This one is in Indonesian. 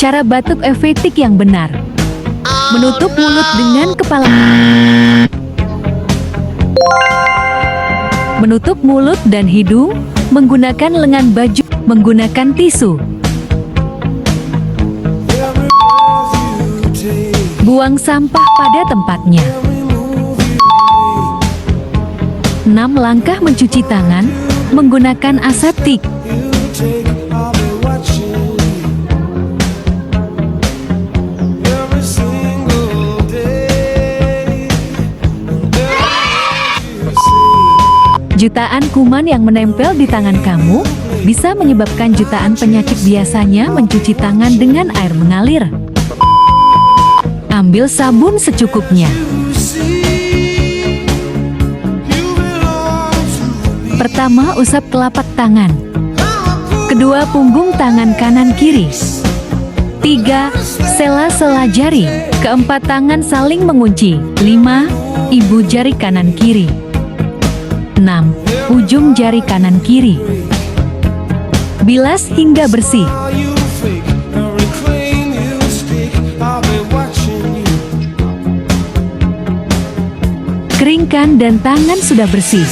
Cara batuk efektif yang benar. Menutup mulut dengan kepala. Menutup mulut dan hidung menggunakan lengan baju, menggunakan tisu. Buang sampah pada tempatnya. 6 langkah mencuci tangan menggunakan aseptik. Jutaan kuman yang menempel di tangan kamu bisa menyebabkan jutaan penyakit. Biasanya mencuci tangan dengan air mengalir. Ambil sabun secukupnya. Pertama, usap telapak tangan. Kedua, punggung tangan kanan kiri. 3. Sela-sela jari. Keempat, tangan saling mengunci. 5. Ibu jari kanan kiri. 6. Ujung jari kanan kiri. Bilas hingga bersih. Keringkan dan tangan sudah bersih.